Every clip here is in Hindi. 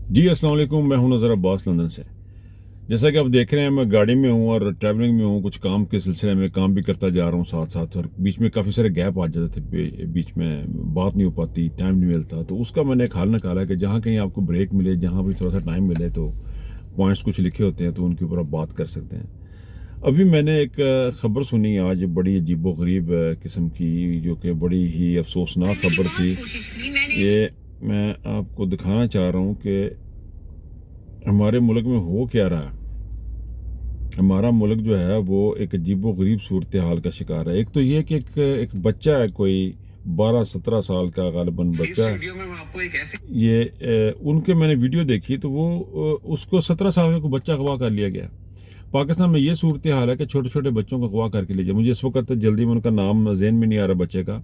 जी अस्सलाम वालेकुम। मैं हूं नज़र अब्बास लंदन से। जैसा कि आप देख रहे हैं, मैं गाड़ी में हूं और ट्रैवलिंग में हूं। कुछ काम के सिलसिले में काम भी करता जा रहा हूं साथ साथ, और बीच में काफ़ी सारे गैप आ जाते थे। बीच में बात नहीं हो पाती, टाइम नहीं मिलता। तो उसका मैंने एक हल निकाला कि जहाँ कहीं आपको ब्रेक मिले, जहाँ भी थोड़ा सा टाइम मिले, तो पॉइंट्स कुछ लिखे होते हैं तो उनके ऊपर आप बात कर सकते हैं। अभी मैंने एक ख़बर सुनी आज, बड़ी अजीबोगरीब किस्म की, जो कि बड़ी ही अफसोसनाक खबर थी। ये मैं आपको दिखाना चाह रहा हूँ कि हमारे मुल्क में हो क्या रहा है। हमारा मुल्क जो है वो एक अजीबो गरीब सूरत हाल का शिकार है। एक तो ये कि एक बच्चा है, कोई 12-17 साल का गालिबन बच्चा है। मैं आपको एक ऐसी ये उनके मैंने वीडियो देखी तो वो उसको 17 साल का कोई बच्चा अगवा कर लिया गया। पाकिस्तान में ये सूरत हाल है कि छोटे छोटे बच्चों को अगवा करके ले जाए। मुझे इस वक्त जल्दी में उनका नाम जेहन में नहीं आ रहा बच्चे का,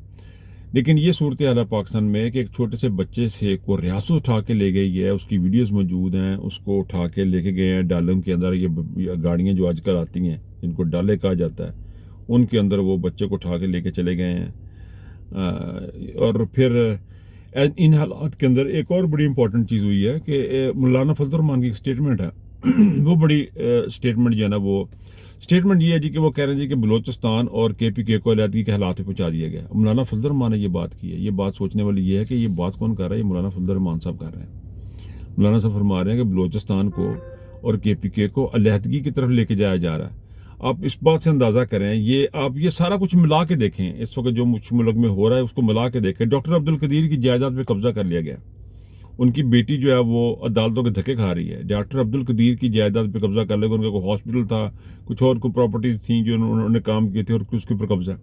लेकिन ये सूरत हाल है पाकिस्तान में कि एक छोटे से बच्चे से को रियासत उठा के ले गई है। उसकी वीडियोस मौजूद हैं। उसको उठा के लेके गए हैं डालों के अंदर। ये गाड़ियाँ जो आजकल आती हैं जिनको डाले कहा जाता है, उनके अंदर वो बच्चे को उठा के लेके चले गए हैं। और फिर इन हालात के अंदर एक और बड़ी इंपॉर्टेंट चीज़ हुई है कि मौलाना फजल रहमान की एक स्टेटमेंट है। वो बड़ी स्टेटमेंट जो है ना, वो स्टेटमेंट ये है जी कि वो कह रहे हैं जी कि बलोचिस्तान और KPK को अलहदगी के हालात पे पहुंचा दिया गया। मौलाना फजल रहमान ने ये बात की है। ये बात सोचने वाली ये है कि ये बात कौन कर रहा है। ये मौलाना फजल रहमान साहब कर रहे हैं। मौलाना साहब फरमा रहे हैं कि बलोचिस्तान को और KPK को अलहदगी की तरफ लेके जाया जा रहा है। आप इस बात से अंदाज़ा करें, ये आप ये सारा कुछ मिला के देखें। इस वक्त जो मुल्क में हो रहा है उसको मिला के देखें। डॉक्टर अब्दुल कदीर की जायदाद पे कब्जा कर लिया गया। उनकी बेटी जो है वो अदालतों के धक्के खा रही है। डॉक्टर अब्दुल कदीर की जायदाद पे कब्जा कर लेगा। उनका कोई हॉस्पिटल था, कुछ और कोई प्रॉपर्टी थी जो उन्होंने काम किए थे, और उसके ऊपर कब्जा।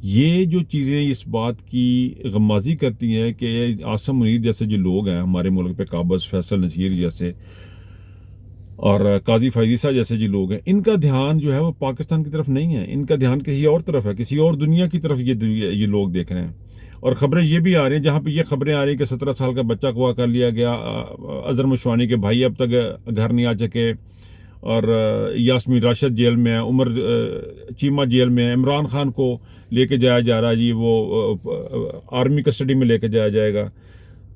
ये जो चीज़ें इस बात की गमाजी करती हैं कि आसम मुनीर जैसे जो लोग हैं हमारे मुल्क पे, काबज फैसल नसीर जैसे और काजी फायजीसा जैसे जो लोग हैं, इनका ध्यान जो है वो पाकिस्तान की तरफ नहीं है। इनका ध्यान किसी और तरफ है, किसी और दुनिया की तरफ ये लोग देख रहे हैं। और ख़बरें ये भी आ रही हैं, जहाँ पे ये खबरें आ रही हैं कि 17 साल का बच्चा अगवा कर लिया गया। अजहर मशवानी के भाई अब तक घर नहीं आ सके, और यास्मीन राशिद जेल में है, उमर चीमा जेल में है। इमरान खान को लेके जाया जा रहा है जी, वो आर्मी कस्टडी में लेके जाया जाएगा।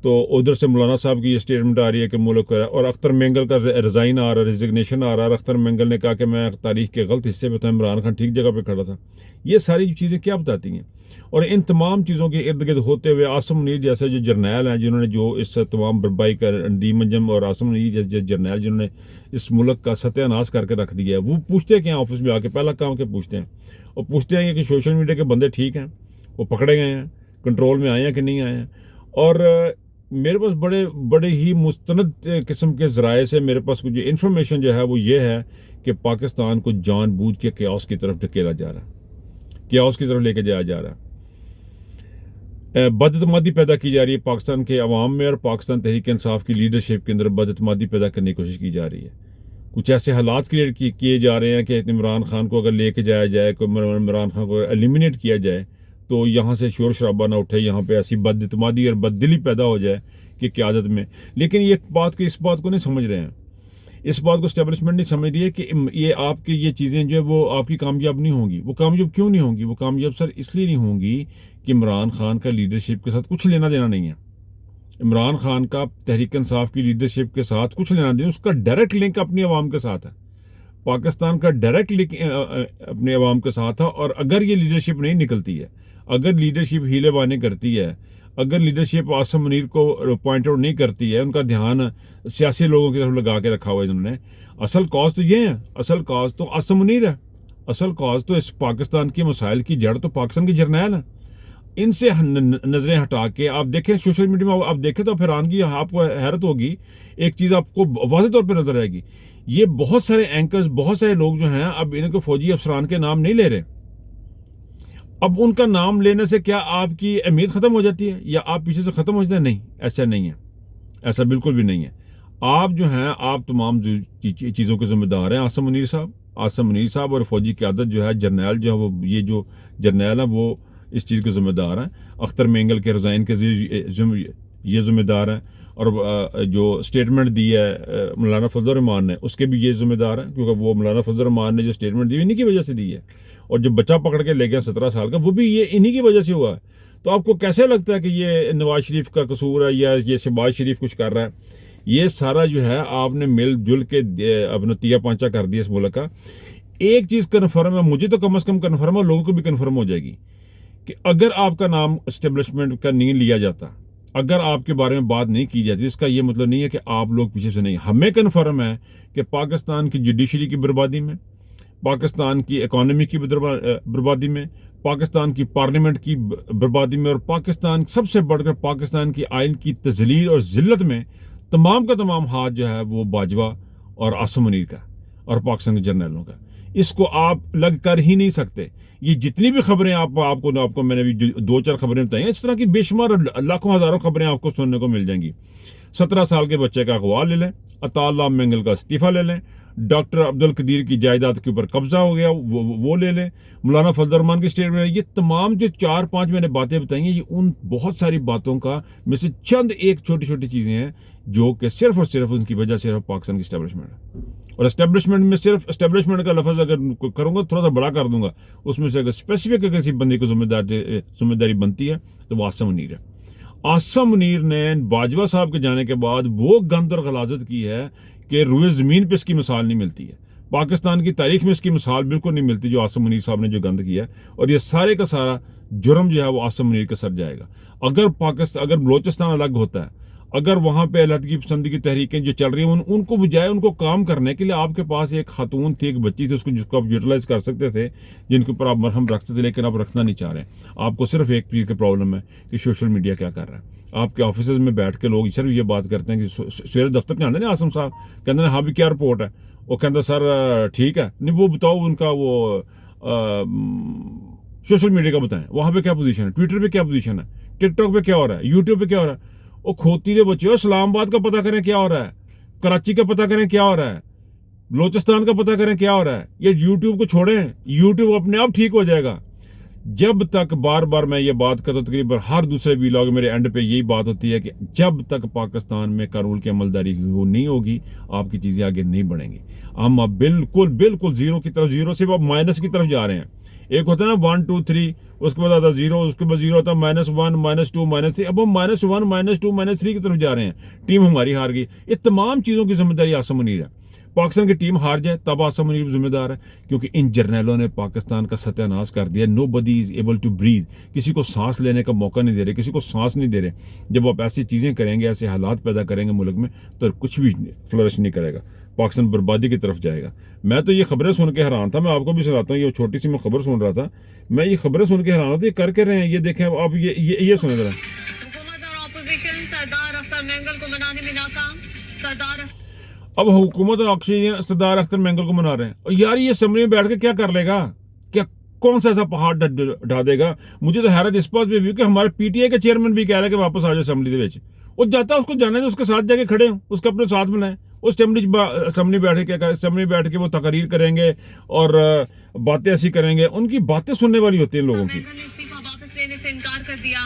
तो उधर से मौलाना साहब की ये स्टेटमेंट आ रही है कि मुल्क है, और अख्तर मेंगल का रिज़ाइन आ रहा है, रिजिग्नेशन आ रहा है। अख्तर मेंगल ने कहा कि मैं तारीख के गलत हिस्से पे था, इमरान खान ठीक जगह पे खड़ा था। ये सारी चीज़ें क्या बताती हैं? और इन तमाम चीज़ों के इर्द गिर्द होते हुए आसम मुनीर जैसे जो जर्नैल हैं, जिन्होंने जो इस तमाम बर्बाई का नीम अंजम, और आसम मुनीर जैसे जर्नैल जिन्होंने इस मुल्क का सत्यानाश करके रख दिया है, वो पूछते क्या ऑफिस में आके? पहला काम के पूछते हैं, और पूछते हैं कि सोशल मीडिया के बंदे ठीक हैं, वो पकड़े गए हैं, कंट्रोल में आए हैं कि नहीं आए हैं। और मेरे पास बड़े बड़े ही मुस्तनद किस्म के ज़राए से मेरे पास कुछ इन्फॉर्मेशन जो है वो ये है कि पाकिस्तान को जानबूझ के क्यास की तरफ धकेला जा रहा है, क्यास की तरफ लेके जाया जा रहा है। बदतमादी पैदा की जा रही है पाकिस्तान के अवाम में, और पाकिस्तान तहरीक इंसाफ की लीडरशिप के अंदर बदतमादी पैदा करने की कोशिश की जा रही है। कुछ ऐसे हालात क्रिएट किए जा रहे हैं कि इमरान खान को अगर लेके जाया जाए, इमरान खान को एलिमिनेट किया जाए, तो यहाँ से शोर शराबा ना उठे, यहाँ पे ऐसी बदतमादी और बददिली पैदा हो जाए कि क़यादत में। लेकिन ये इस बात को नहीं समझ रहे हैं। इस बात को इस्टेब्लिशमेंट नहीं समझ रही है कि ये आपकी ये चीज़ें जो है वो आपकी कामयाब नहीं होंगी। वो कामयाब क्यों नहीं होंगी? वो कामयाब सर इसलिए नहीं होंगी कि इमरान खान का लीडरशिप के साथ कुछ लेना देना नहीं है। इमरान खान का तहरीक इंसाफ की लीडरशिप के साथ कुछ लेना देना, उसका डायरेक्ट लिंक अपनी आवाम के साथ है। पाकिस्तान का डायरेक्ट लिंक अपने आवाम के साथ है। और अगर ये लीडरशिप नहीं निकलती है, अगर लीडरशिप हीले बाने करती है, अगर लीडरशिप आसम मुनीर को पॉइंट आउट नहीं करती है, उनका ध्यान सियासी लोगों की तरफ लगा के रखा हुआ है इन्होंने, असल कॉज तो ये है, असल कॉज तो आसम मुनीर है, असल कॉज तो इस पाकिस्तान के मसाइल की जड़ तो पाकिस्तान की जर्नैल है। इनसे नजरें हटा के आप देखें सोशल मीडिया में, आप देखें तो हैरानगी, आपको हैरत होगी। एक चीज़ आपको वाज़ेह तौर पर नजर आएगी, ये बहुत सारे एंकर्स, बहुत सारे लोग जो हैं अब इनके फौजी अफसरान के नाम नहीं ले रहे। अब उनका नाम लेने से क्या आपकी अहमियत ख़त्म हो जाती है, या आप पीछे से ख़त्म हो जाते हैं? नहीं, ऐसा नहीं है, ऐसा बिल्कुल भी नहीं है। आप जो हैं, आप तमाम चीज़ों के जिम्मेदार हैं। आसम मुनीर साहब, आसम मुनीर साहब और फौजी क़यादत जो है, जर्नैल जो है वो, ये जो जर्नैल है वो इस चीज़ के ज़िम्मेदार हैं। अख्तर मेंगल के रिज़ाइन के ये ज़िम्मेदार हैं। और जो स्टेटमेंट दी है मौलाना फजल रहमान ने, उसके भी ये ज़िम्मेदार हैं, क्योंकि वो मौलाना फजल रहमान ने जो स्टेटमेंट दी इन्हीं की वजह से दी है। और जो बच्चा पकड़ के ले गया 17 साल का, वो भी ये इन्हीं की वजह से हुआ है। तो आपको कैसे लगता है कि ये नवाज शरीफ का कसूर है, या ये शहबाज शरीफ कुछ कर रहा है? ये सारा जो है आपने मिलजुल के अपना तिया पांचा कर दिया इस मुल्क का। एक चीज़ कन्फर्म है, मुझे तो कम से कम कन्फर्म है, लोगों को भी कन्फर्म हो जाएगी कि अगर आपका नाम एस्टेब्लिशमेंट का नहीं लिया जाता, अगर आपके बारे में बात नहीं की जाती, इसका ये मतलब नहीं है कि आप लोग पीछे से नहीं। हमें कन्फर्म है कि पाकिस्तान की जुडिशरी की बर्बादी में, पाकिस्तान की इकोनॉमी की बर्बादी में, पाकिस्तान की पार्लियामेंट की बर्बादी में, और पाकिस्तान सबसे बढ़कर पाकिस्तान की आइन की तजलील और जिल्लत में तमाम का तमाम हाथ जो है वो बाजवा और आसिम मुनीर का और पाकिस्तान के जर्नलों का। इसको आप लग कर ही नहीं सकते। ये जितनी भी खबरें आपको मैंने भी 2-4 खबरें बताई हैं, इस तरह की बेशुमार लाखों हजारों खबरें आपको सुनने को मिल जाएंगी। 17 साल के बच्चे का अगवा ले लें, अताउल्लाह मेंगल का इस्तीफा ले लें, डॉक्टर अब्दुल कदीर की जायदाद के ऊपर कब्जा हो गया वो ले लें, मौलाना फजल रहमान की स्टेटमेंट। ये तमाम जो 4-5 मैंने बातें बताई हैं, ये उन बहुत सारी बातों का में से चंद एक छोटी छोटी चीजें हैं जो कि सिर्फ और सिर्फ उनकी वजह से पाकिस्तान की एस्टेब्लिशमेंट है। और एस्टेब्लिशमेंट में सिर्फ एस्टेब्लिशमेंट का लफ्ज अगर करूंगा थोड़ा सा बड़ा कर दूंगा, उसमें से अगर स्पेसिफिक अगर किसी बंदे को जिम्मेदारी बनती है तो वो आसिम मुनीर है। आसिम मुनीर ने बाजवा साहब के जाने के बाद वो गंद और गलाजत की है कि रुए ज़मीन पे इसकी मिसाल नहीं मिलती है, पाकिस्तान की तारीख में इसकी मिसाल बिल्कुल नहीं मिलती जो आसिम मुनीर साहब ने जो गंद किया है। और ये सारे का सारा जुर्म जो है वो आसिम मुनीर के सर जाएगा। अगर बलोचिस्तान अलग होता है, अगर वहां पे अलहदगी पसंदी की तहरीकें जो चल रही हैं उनको बजाय उनको काम करने के लिए आपके पास एक खातून थी, एक बच्ची थी, जिसको आप यूटिलाइज कर सकते थे, जिनके ऊपर आप मरहम रखते थे, लेकिन आप रखना नहीं चाह रहे। आपको सिर्फ एक चीज की प्रॉब्लम है कि सोशल मीडिया क्या कर रहा है। आपके ऑफिस में बैठ के लोग सिर्फ ये बात करते हैं कि सवेरे दफ्तर में आते ना आसिम साहब, कहते हैं हाँ भी क्या रिपोर्ट है, वो कहता सर ठीक है, नहीं वो बताओ उनका वो सोशल मीडिया का बताएं, वहां पे क्या पोजीशन है, ट्विटर पे क्या पोजीशन है, टिकटॉक पे क्या हो रहा है, यूट्यूब पे क्या हो रहा है। वो खोती दे बच्चे, इस्लामाबाद का पता करें क्या हो रहा है, कराची का पता करें क्या हो रहा है, बलोचिस्तान का पता करें क्या हो रहा है। ये यूट्यूब को छोड़ें, यूट्यूब अपने आप ठीक हो जाएगा। जब तक बार बार मैं ये बात करता हूं, तकरीबन हर दूसरे वीलॉग मेरे एंड पे यही बात होती है कि जब तक पाकिस्तान में कानून की अमलदारी नहीं होगी, आपकी चीजें आगे नहीं बढ़ेंगी। हम अब बिल्कुल बिल्कुल जीरो की तरफ, जीरो से अब माइनस की तरफ जा रहे हैं। एक होता है ना 1 2 3, उसके बाद आता जीरो, उसके बाद जीरो होता है -1 -2 -3, अब हम -1 -2 -3 की तरफ जा रहे हैं। टीम हमारी हार गई। ये तमाम चीजों की जिम्मेदारी आसिम मुनीर है। पाकिस्तान की टीम हार जाए तब आसिम मुनीर भी जिम्मेदार है, क्योंकि इन जर्नैलों ने पाकिस्तान का सत्यानाश कर दिया। Nobody is able to breathe, किसी को सांस लेने का मौका नहीं दे रहे, किसी को सांस नहीं दे रहे। जब आप ऐसी चीजें करेंगे, ऐसे हालात पैदा करेंगे मुल्क में, तो कुछ भी फ्लरिश नहीं करेगा, पाकिस्तान बर्बादी की तरफ जाएगा। मैं तो ये खबरें सुन के हैरान था, मैं आपको भी सुनाता हूँ। ये छोटी सी मैं खबर सुन रहा था, मैं ये खबरें सुन के हैरान होता, ये कर रहे हैं, ये देखें आप, ये सुने जरा। हुकूमत और ऑपोजिशन सरदार अख्तर मेंगल को मनाने में नाकाम। अब हुकूमत और ऑक्सीजन सरदार अख्तर मेंगल को मना रहे हैं, और यार ये असम्बली में बैठ के क्या कर लेगा, क्या कौन सा ऐसा पहाड़ ढा देगा। मुझे तो हैरत इस बात पे भी कि हमारे पीटीआई के चेयरमैन भी कह रहे हैं कि वापस आ जाए असम्बली के। वो जाता है, उसको जाने दे, उसके साथ जाके खड़े हो, उसको अपने साथ बनाए। उस असम्बली बैठ के असम्बली बैठ के वो तकरीर करेंगे और बातें ऐसी करेंगे, उनकी बातें सुनने वाली होती हैं लोगों की। इस्तीफा वापस लेने से इनकार कर दिया,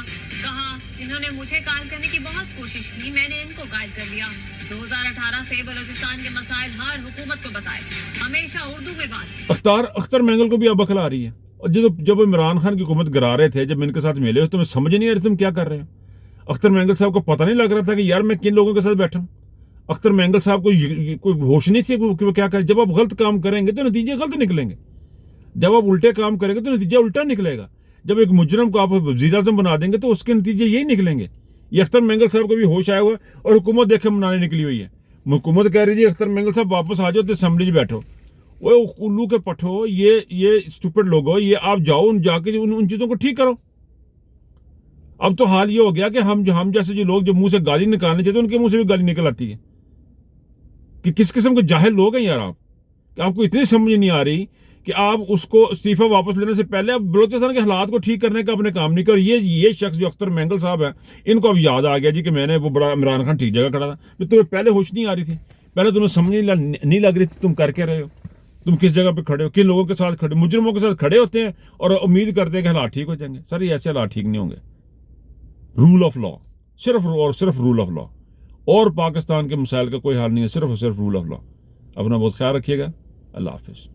कहा इन्होंने मुझे कायल करने की बहुत कोशिश की, मैंने इनको कायल कर दिया। 2018 से बलूचिस्तान के मसाइल हर हुकूमत को बताए, हमेशा उर्दू में बात। अख्तर मेंगल को भी अब अकल आ रही है। और जब इमरान खान की हुकूमत गिरा रहे थे, जब इनके साथ मिले, तो मैं समझ नहीं आ रही तुम क्या कर रहे हो। अख्तर मेंगल साहब को पता नहीं लग रहा था कि यार मैं किन लोगों के साथ बैठा हूं। अख्तर मेंगल साहब को कोई होश नहीं थी कि वो क्या करें। जब आप गलत काम करेंगे तो नतीजे गलत निकलेंगे, जब आप उल्टे काम करेंगे तो नतीजा उल्टा निकलेगा। जब एक मुजरम को आप वज़ीर आज़म बना देंगे तो उसके नतीजे यही निकलेंगे। ये अख्तर मेंगल साहब को भी होश आया हुआ है, और हुकूमत देखे मनाने निकली हुई है। हुकूमत कह रही थी अख्तर मेंगल साहब वापस आ जाओ, तो असम्बली में बैठो। वो उल्लू के पठो, ये स्टूपिड लोग हो, ये आप जाओ जाके उन चीज़ों को ठीक करो। अब तो हाल ये हो गया कि हम जैसे जो लोग जो मुंह से गाली निकालने चाहिए, उनके मुंह से भी गाली निकल आती है। कि किस किस्म के जाहिल लोग हैं यार आप, कि आपको इतनी समझ नहीं आ रही कि आप उसको इस्तीफा वापस लेने से पहले आप बलोचिस्तान के हालात को ठीक करने का अपने काम नहीं कर। ये शख्स जो अख्तर मेंगल साहब है, इनको अब याद आ गया जी कि मैंने वो बड़ा इमरान खान ठीक जगह खड़ा था। तो तुम्हें पहले होश नहीं आ रही थी, पहले तुम्हें समझ नहीं लग रही थी तुम कर क्या रहे हो, तुम किस जगह पे खड़े हो, किन लोगों के साथ खड़े, मुजरिमों के साथ खड़े होते हैं और उम्मीद करते हैं कि हालात ठीक हो जाएंगे। सर ये ऐसे हालात ठीक नहीं होंगे। रूल ऑफ लॉ, सिर्फ और सिर्फ रूल ऑफ लॉ, और पाकिस्तान के मसाइल का कोई हाल नहीं है, सिर्फ और सिर्फ रूल ऑफ लॉ। अपना बहुत ख्याल रखिएगा। अल्लाह हाफिज़।